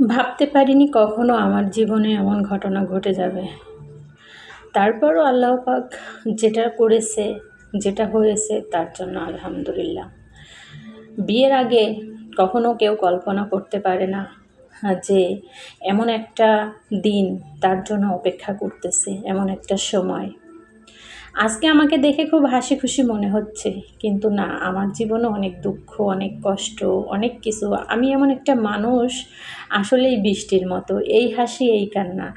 ভাবতে পারিনি কখনো আমার জীবনে এমন ঘটনা ঘটে যাবে। তারপরও আল্লাহ পাক যেটা করেছে, যেটা হয়েছে তার জন্য আলহামদুলিল্লাহ। বিয়ের আগে কখনো কেউ কল্পনা করতে পারে না যে এমন একটা দিন তার জন্য অপেক্ষা করতেছে, এমন একটা সময়। আজকে আমাকে দেখে খুব হাসি খুশি মনে হচ্ছে, কিন্তু না, আমার জীবনে অনেক দুঃখ, অনেক কষ্ট, অনেক কিছু। আমি এমন একটা মানুষ, আসলেই বৃষ্টির মতো, এই হাসি এই কান্না।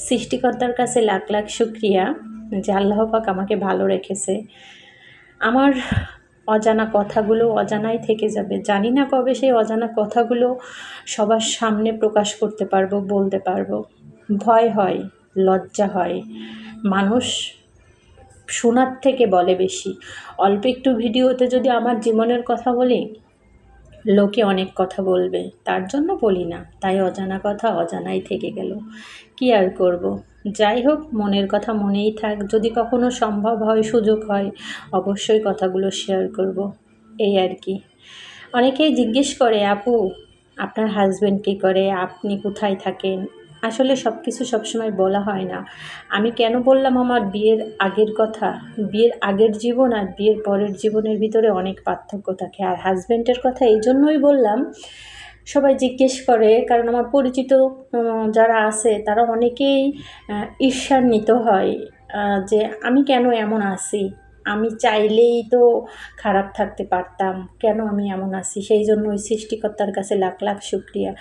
সৃষ্টিকর্তার কাছে লাখ লাখ শুক্রিয়া যে আল্লাহ পাক আমাকে ভালো রেখেছে। আমার অজানা কথাগুলো অজানাই থেকে যাবে। জানি না কবে সেই অজানা কথাগুলো সবার সামনে প্রকাশ করতে পারবো, বলতে পারবো। ভয় হয়, লজ্জা হয়। মানুষ শোনার থেকে বলে বেশি। অল্প একটু ভিডিওতে যদি আমার জীবনের কথা বলি, লোকে অনেক কথা বলবে, তার জন্য বলি না। তাই অজানা কথা অজানাই থেকে গেল, কি আর করব। যাই হোক, মনের কথা মনেই থাক। যদি কখনো সম্ভব হয়, সুযোগ হয়, অবশ্যই কথাগুলো শেয়ার করব, এই আর কি। অনেকেই জিজ্ঞেস করে, আপু আপনার হাজব্যান্ড কী করে, আপনি কোথায় থাকেন? আসলে সব কিছু সবসময় বলা হয় না। আমি কেন বললাম আমার বিয়ের আগের কথা? বিয়ের আগের জীবন আর বিয়ের পরের জীবনের ভিতরে অনেক পার্থক্য থাকে। আর হাজব্যান্ডের কথা এই জন্যই বললাম, সবাই জিজ্ঞেস করে, কারণ আমার পরিচিত যারা আছে তারা অনেকেই ঈর্ষান্বিত হয় যে আমি কেন এমন আছি, আমি চাইলেই তো খারাপ থাকতে পারতাম, কেন আমি এমন আছি। সেই জন্য ওই সৃষ্টিকর্তার কাছে লাখ লাখ শুক্রিয়া।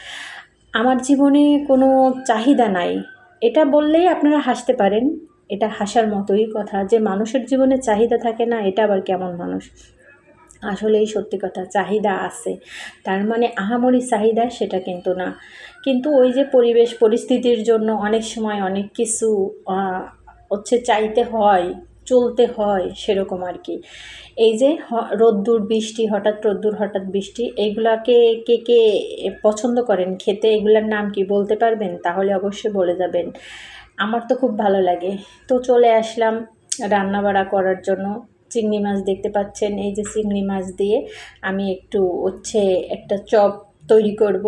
আমার জীবনে কোনো চাহিদা নাই, এটা বললেই আপনারা হাসতে পারেন। এটা হাসার মতোই কথা যে মানুষের জীবনে চাহিদা থাকে না, এটা আবার কেমন মানুষ। আসলেই সত্যি কথা, চাহিদা আছে, তার মানে আহামরি চাহিদা সেটা কিন্তু না। কিন্তু ওই যে পরিবেশ পরিস্থিতির জন্য অনেক সময় অনেক কিছু চাইতে হয়, চলতে হয়, সেরকম আর কি। এই যে রোদ্দুর বৃষ্টি, হঠাৎ রোদ্দুর হঠাৎ বৃষ্টি, এইগুলাকে কে কে পছন্দ করেন খেতে? এগুলার নাম কি বলতে পারবেন? তাহলে অবশ্যই বলে যাবেন। আমার তো খুব ভালো লাগে। তো চলে আসলাম রান্নাবাড়া করার জন্য। চিংড়ি মাছ দেখতে পাচ্ছেন, এই যে চিংড়ি মাছ দিয়ে আমি একটু একটা চপ তৈরি করব।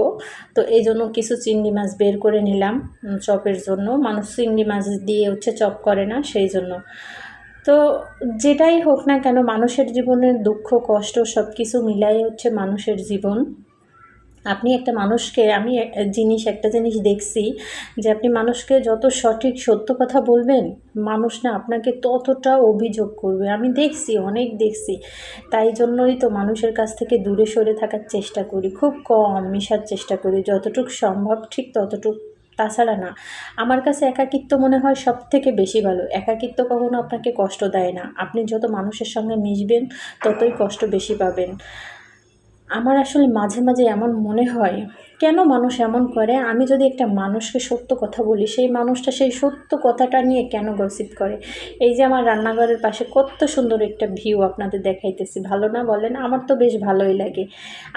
তো এই জন্য কিছু চিংড়ি মাছ বের করে নিলাম চপের জন্য। মানুষ চিংড়ি মাছ দিয়ে চপ করে না, সেই জন্য। তো যেটাই হোক না কেন, মানুষের জীবনের দুঃখ কষ্ট সব কিছু মিলাই মানুষের জীবন। আপনি একটা মানুষকে, আমি একটা জিনিস দেখছি যে আপনি মানুষকে যত সঠিক সত্য কথা বলবেন, মানুষ না আপনাকে ততটা অভিযোগ করবে। আমি দেখছি, অনেক দেখছি। তাই জন্যই তো মানুষের কাছ থেকে দূরে সরে থাকার চেষ্টা করি, খুব কম মেশার চেষ্টা করি, যতটুকু সম্ভব ঠিক ততটুকু। তাছাড়া না, আমার কাছে একাকিত্ব মনে হয় সব থেকে বেশি ভালো। একাকিত্ব কখনো আপনাকে কষ্ট দেয় না। আপনি যত মানুষের সঙ্গে মিশবেন ততই কষ্ট বেশি পাবেন। আমার আসলে মাঝে মাঝে এমন মনে হয়, কেন মানুষ এমন করে? আমি যদি একটা মানুষকে সত্য কথা বলি, সেই মানুষটা সেই সত্য কথাটা নিয়ে কেন গসিপ করে? এই যে আমার রান্নাঘরের পাশে কত সুন্দর একটা ভিউ আপনাদের দেখাইতেছি, ভালো না বলেন? আমার তো বেশ ভালোই লাগে,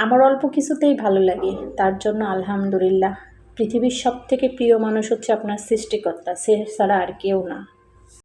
আমার অল্প কিছুতেই ভালো লাগে, তার জন্য আলহামদুলিল্লাহ। পৃথিবীর সবথেকে প্রিয় মানুষ আপনার সৃষ্টিকর্তা, সে ছাড়া আর কেউ না।